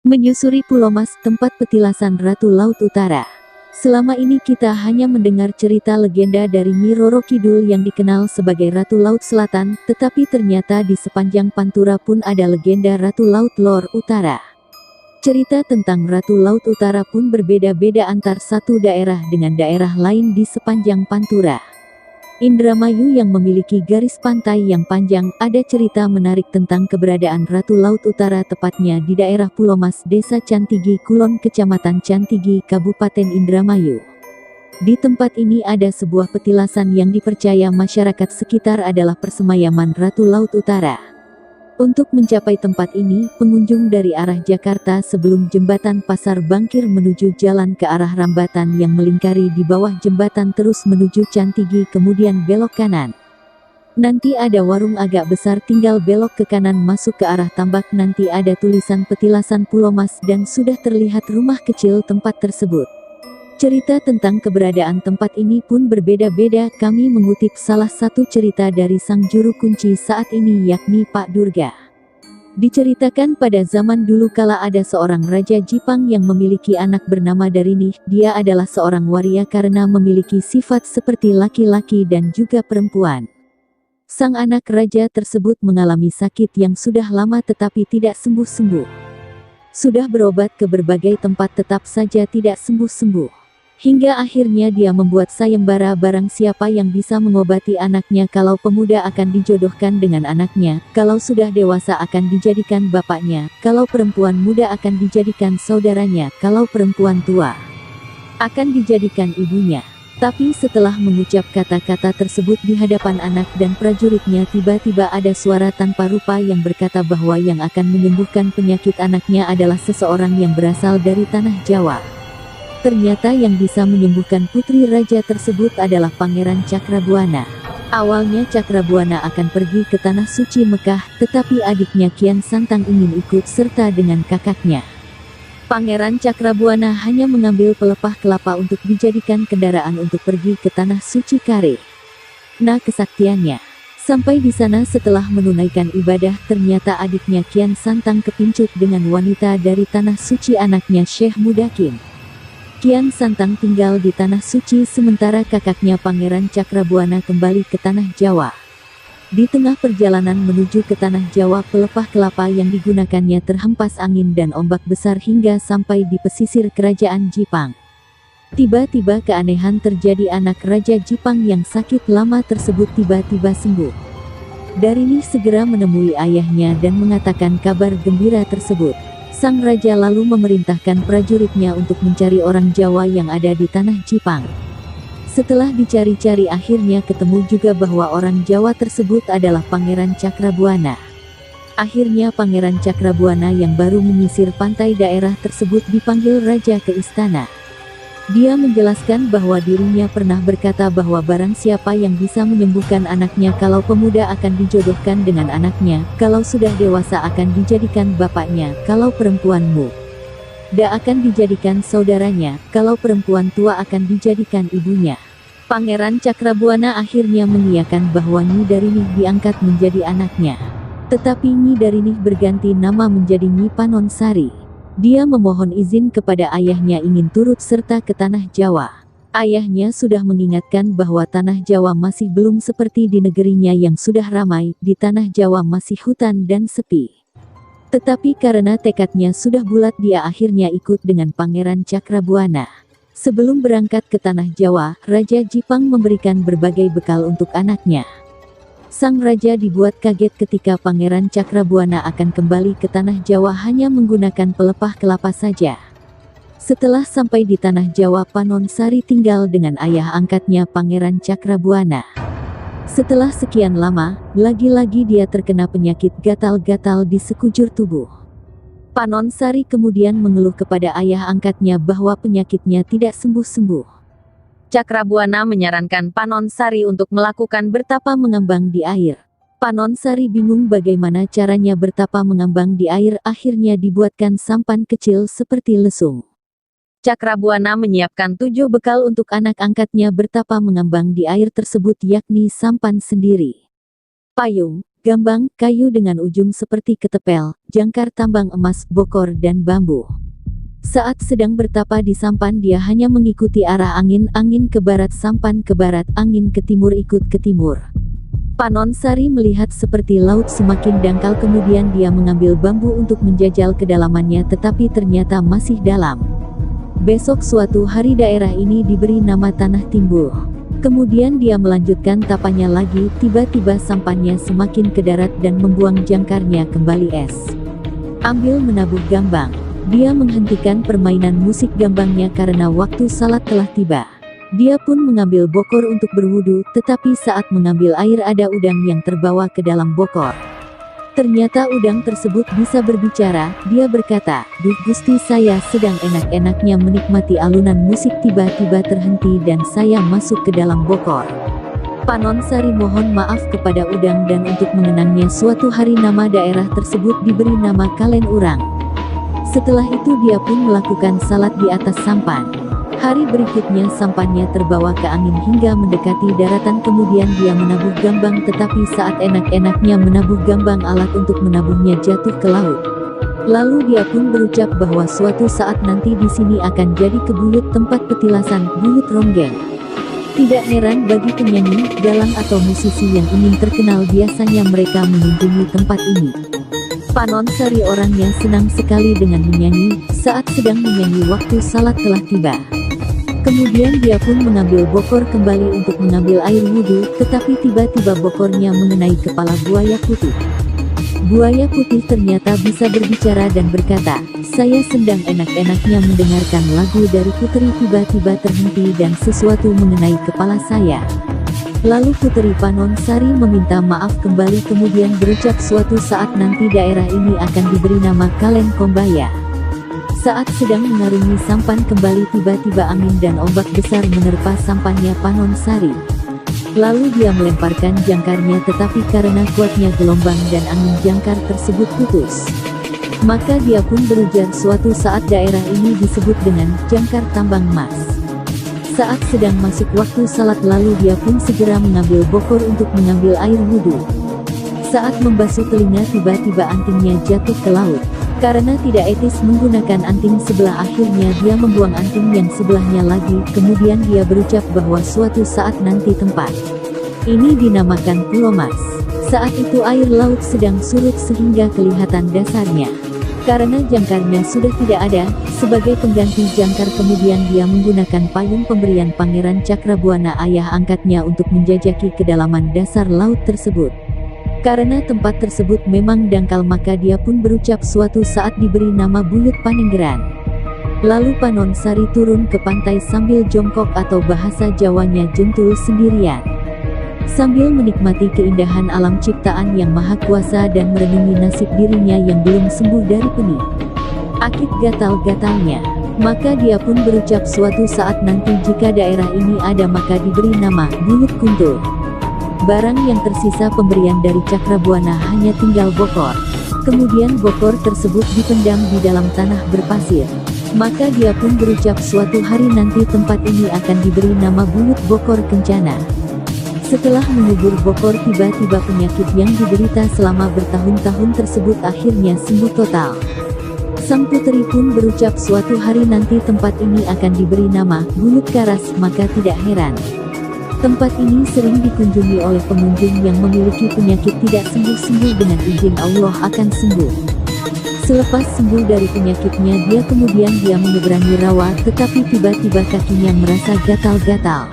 Menyusuri Pulau Mas, tempat petilasan Ratu Laut Utara. Selama ini kita hanya mendengar cerita legenda dari Nyi Roro Kidul yang dikenal sebagai Ratu Laut Selatan, tetapi ternyata di sepanjang Pantura pun ada legenda Ratu Laut Lor Utara. Cerita tentang Ratu Laut Utara pun berbeda-beda antar satu daerah dengan daerah lain di sepanjang Pantura. Indramayu yang memiliki garis pantai yang panjang, ada cerita menarik tentang keberadaan Ratu Laut Utara tepatnya di daerah Pulau Mas, Desa Cantigi Kulon, Kecamatan Cantigi, Kabupaten Indramayu. Di tempat ini ada sebuah petilasan yang dipercaya masyarakat sekitar adalah persemayaman Ratu Laut Utara. Untuk mencapai tempat ini, pengunjung dari arah Jakarta sebelum jembatan Pasar Bangkir menuju jalan ke arah Rambatan yang melingkari di bawah jembatan terus menuju Cantigi kemudian belok kanan. Nanti ada warung agak besar, tinggal belok ke kanan masuk ke arah tambak, nanti ada tulisan petilasan Pulau Mas dan sudah terlihat rumah kecil tempat tersebut. Cerita tentang keberadaan tempat ini pun berbeda-beda. Kami mengutip salah satu cerita dari sang juru kunci saat ini yakni Pak Durga. Diceritakan pada zaman dulu kala ada seorang raja Jipang yang memiliki anak bernama Darini. Dia adalah seorang waria karena memiliki sifat seperti laki-laki dan juga perempuan. Sang anak raja tersebut mengalami sakit yang sudah lama tetapi tidak sembuh-sembuh. Sudah berobat ke berbagai tempat tetap saja tidak sembuh-sembuh. Hingga akhirnya dia membuat sayembara, barang siapa yang bisa mengobati anaknya, kalau pemuda akan dijodohkan dengan anaknya, kalau sudah dewasa akan dijadikan bapaknya, kalau perempuan muda akan dijadikan saudaranya, kalau perempuan tua akan dijadikan ibunya. Tapi setelah mengucap kata-kata tersebut di hadapan anak dan prajuritnya, tiba-tiba ada suara tanpa rupa yang berkata bahwa yang akan menyembuhkan penyakit anaknya adalah seseorang yang berasal dari tanah Jawa. Ternyata yang bisa menyembuhkan putri raja tersebut adalah Pangeran Cakrabuana. Awalnya Cakrabuana akan pergi ke Tanah Suci Mekah, tetapi adiknya Kian Santang ingin ikut serta dengan kakaknya. Pangeran Cakrabuana hanya mengambil pelepah kelapa untuk dijadikan kendaraan untuk pergi ke Tanah Suci Kare. Nah, kesaktiannya. Sampai di sana setelah menunaikan ibadah, ternyata adiknya Kian Santang kepincut dengan wanita dari Tanah Suci, anaknya Syekh Mudakin. Kian Santang tinggal di Tanah Suci sementara kakaknya Pangeran Cakrabuana kembali ke Tanah Jawa. Di tengah perjalanan menuju ke Tanah Jawa, pelepah kelapa yang digunakannya terhempas angin dan ombak besar hingga sampai di pesisir kerajaan Jipang. Tiba-tiba keanehan terjadi, anak Raja Jipang yang sakit lama tersebut tiba-tiba sembuh. Darini segera menemui ayahnya dan mengatakan kabar gembira tersebut. Sang raja lalu memerintahkan prajuritnya untuk mencari orang Jawa yang ada di Tanah Jipang. Setelah dicari-cari akhirnya ketemu juga bahwa orang Jawa tersebut adalah Pangeran Cakrabuana. Akhirnya Pangeran Cakrabuana yang baru menyisir pantai daerah tersebut dipanggil raja ke istana. Dia menjelaskan bahwa dirinya pernah berkata bahwa barang siapa yang bisa menyembuhkan anaknya, kalau pemuda akan dijodohkan dengan anaknya, kalau sudah dewasa akan dijadikan bapaknya, kalau perempuan muda akan dijadikan saudaranya, kalau perempuan tua akan dijadikan ibunya. Pangeran Cakrabuana akhirnya mengiyakan bahwa Nyi Darini diangkat menjadi anaknya. Tetapi Nyi Darini berganti nama menjadi Nyi Panonsari. Dia memohon izin kepada ayahnya ingin turut serta ke Tanah Jawa. Ayahnya sudah mengingatkan bahwa Tanah Jawa masih belum seperti di negerinya yang sudah ramai, di Tanah Jawa masih hutan dan sepi. Tetapi karena tekadnya sudah bulat, dia akhirnya ikut dengan Pangeran Cakrabuana. Sebelum berangkat ke Tanah Jawa, Raja Jipang memberikan berbagai bekal untuk anaknya. Sang raja dibuat kaget ketika Pangeran Cakrabuana akan kembali ke Tanah Jawa hanya menggunakan pelepah kelapa saja. Setelah sampai di Tanah Jawa, Panonsari tinggal dengan ayah angkatnya Pangeran Cakrabuana. Setelah sekian lama, lagi-lagi dia terkena penyakit gatal-gatal di sekujur tubuh. Panonsari kemudian mengeluh kepada ayah angkatnya bahwa penyakitnya tidak sembuh-sembuh. Cakrabuana menyarankan Panonsari untuk melakukan bertapa mengambang di air. Panonsari bingung bagaimana caranya bertapa mengambang di air, akhirnya dibuatkan sampan kecil seperti lesung. Cakrabuana menyiapkan 7 bekal untuk anak angkatnya bertapa mengambang di air tersebut, yakni sampan sendiri, payung, Gambang, kayu dengan ujung seperti ketepel, jangkar tambang emas, bokor dan bambu. Saat sedang bertapa di sampan dia hanya mengikuti arah angin, angin ke barat sampan ke barat, angin ke timur ikut ke timur. Panon Sari melihat seperti laut semakin dangkal, kemudian dia mengambil bambu untuk menjajal kedalamannya tetapi ternyata masih dalam. Besok suatu hari daerah ini diberi nama Tanah Timbul. Kemudian dia melanjutkan tapanya lagi, tiba-tiba sampannya semakin ke darat dan membuang jangkarnya kembali es. Ambil menabuh Gambang. Dia menghentikan permainan musik gambangnya karena waktu salat telah tiba. Dia pun mengambil bokor untuk berwudu, tetapi saat mengambil air ada udang yang terbawa ke dalam bokor. Ternyata udang tersebut bisa berbicara. Dia berkata, "Duh Gusti, saya sedang enak-enaknya menikmati alunan musik, tiba-tiba terhenti dan saya masuk ke dalam bokor." Panon Sari mohon maaf kepada udang dan untuk mengenangnya suatu hari nama daerah tersebut diberi nama Kalen Urang. Setelah itu dia pun melakukan salat di atas sampan. Hari berikutnya sampannya terbawa ke angin hingga mendekati daratan, kemudian dia menabuh Gambang, tetapi saat enak-enaknya menabuh Gambang alat untuk menabuhnya jatuh ke laut. Lalu dia pun berucap bahwa suatu saat nanti di sini akan jadi kebuyut tempat petilasan, buyut ronggeng. Tidak heran bagi penyanyi, dalang atau musisi yang ingin terkenal, biasanya mereka mengunjungi tempat ini. Panon Sari orangnya senang sekali dengan menyanyi. Saat sedang menyanyi waktu salat telah tiba. Kemudian dia pun mengambil bokor kembali untuk mengambil air wudhu, tetapi tiba-tiba bokornya mengenai kepala buaya putih. Buaya putih ternyata bisa berbicara dan berkata, "Saya sedang enak-enaknya mendengarkan lagu dari putri, tiba-tiba terhenti dan sesuatu mengenai kepala saya." Lalu Puteri Panon Sari meminta maaf kembali, kemudian berucap suatu saat nanti daerah ini akan diberi nama Kalen Kombaya. Saat sedang mengarungi sampan kembali, tiba-tiba angin dan ombak besar menerpa sampannya Panon Sari. Lalu dia melemparkan jangkarnya, tetapi karena kuatnya gelombang dan angin jangkar tersebut putus. Maka dia pun berujar suatu saat daerah ini disebut dengan jangkar tambang emas. Saat sedang masuk waktu salat lalu dia pun segera mengambil bokor untuk mengambil air wudhu. Saat membasuh telinga tiba-tiba antingnya jatuh ke laut. Karena tidak etis menggunakan anting sebelah, akhirnya dia membuang anting yang sebelahnya lagi, kemudian dia berucap bahwa suatu saat nanti tempat ini dinamakan Pulau Mas. Saat itu air laut sedang surut sehingga kelihatan dasarnya. Karena jangkarnya sudah tidak ada, sebagai pengganti jangkar kemudian dia menggunakan payung pemberian Pangeran Cakrabuana ayah angkatnya untuk menjajaki kedalaman dasar laut tersebut. Karena tempat tersebut memang dangkal maka dia pun berucap suatu saat diberi nama Buyut Paninggeran. Lalu Panon Sari turun ke pantai sambil jongkok atau bahasa Jawanya jentul sendirian. Sambil menikmati keindahan alam ciptaan yang maha kuasa dan merenungi nasib dirinya yang belum sembuh dari penih akit gatal-gatalnya. Maka dia pun berucap suatu saat nanti jika daerah ini ada maka diberi nama Buyut Kuntul. Barang yang tersisa pemberian dari Cakrabuana hanya tinggal bokor. Kemudian bokor tersebut dipendam di dalam tanah berpasir. Maka dia pun berucap suatu hari nanti tempat ini akan diberi nama Buyut Bokor Kencana. Setelah mengubur bokor tiba-tiba penyakit yang diderita selama bertahun-tahun tersebut akhirnya sembuh total. Sang putri pun berucap suatu hari nanti tempat ini akan diberi nama Buyut Karas, maka tidak heran tempat ini sering dikunjungi oleh pengunjung yang memiliki penyakit tidak sembuh-sembuh, dengan izin Allah akan sembuh. Selepas sembuh dari penyakitnya kemudian dia menyeberangi rawa, tetapi tiba-tiba kakinya merasa gatal-gatal.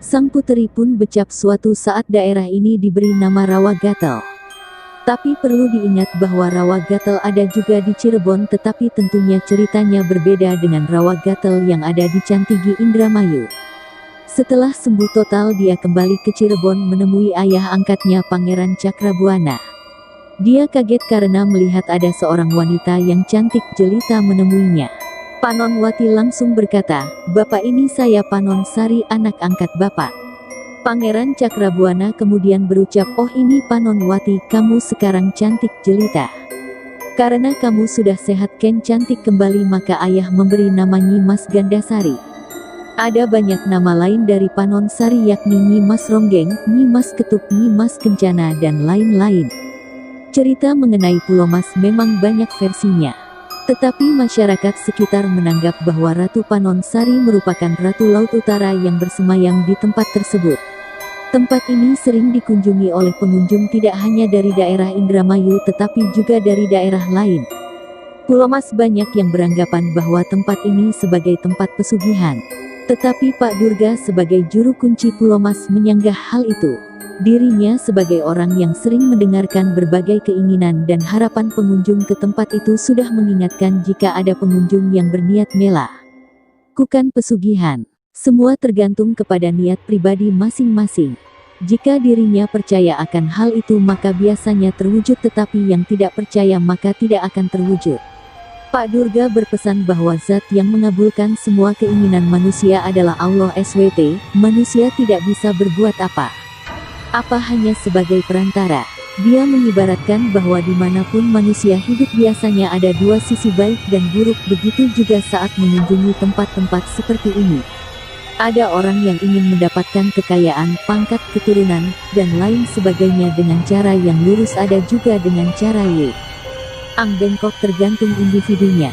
Sang puteri pun becap suatu saat daerah ini diberi nama Rawa Gatel. Tapi perlu diingat bahwa Rawa Gatel ada juga di Cirebon, tetapi tentunya ceritanya berbeda dengan Rawa Gatel yang ada di Cantigi Indramayu. Setelah sembuh total dia kembali ke Cirebon menemui ayah angkatnya Pangeran Cakrabuana. Dia kaget karena melihat ada seorang wanita yang cantik jelita menemuinya. Panon Wati langsung berkata, "Bapak, ini saya Panon Sari, anak angkat Bapak." Pangeran Cakrabuana kemudian berucap, "Oh ini Panon Wati, kamu sekarang cantik jelita. Karena kamu sudah sehat ken cantik kembali maka ayah memberi nama Nyi Mas Gandasari." Ada banyak nama lain dari Panon Sari yakni Nyi Mas Ronggeng, Nyi Mas Ketuk, Nyi Mas Kencana dan lain-lain. Cerita mengenai Pulau Mas memang banyak versinya. Tetapi masyarakat sekitar menganggap bahwa Ratu Panon Sari merupakan Ratu Laut Utara yang bersemayam di tempat tersebut. Tempat ini sering dikunjungi oleh pengunjung tidak hanya dari daerah Indramayu tetapi juga dari daerah lain. Pulau Mas banyak yang beranggapan bahwa tempat ini sebagai tempat pesugihan. Tetapi Pak Durga sebagai juru kunci Pulau Mas menyanggah hal itu. Dirinya sebagai orang yang sering mendengarkan berbagai keinginan dan harapan pengunjung ke tempat itu sudah mengingatkan jika ada pengunjung yang berniat melakukan pesugihan. Semua tergantung kepada niat pribadi masing-masing. Jika dirinya percaya akan hal itu maka biasanya terwujud, tetapi yang tidak percaya maka tidak akan terwujud. Pak Durga berpesan bahwa zat yang mengabulkan semua keinginan manusia adalah Allah SWT, manusia tidak bisa berbuat apa hanya sebagai perantara. Dia mengibaratkan bahwa dimanapun manusia hidup biasanya ada dua sisi baik dan buruk, begitu juga saat mengunjungi tempat-tempat seperti ini. Ada orang yang ingin mendapatkan kekayaan, pangkat, keturunan, dan lain sebagainya dengan cara yang lurus, ada juga dengan cara yang bengkok, tergantung individunya.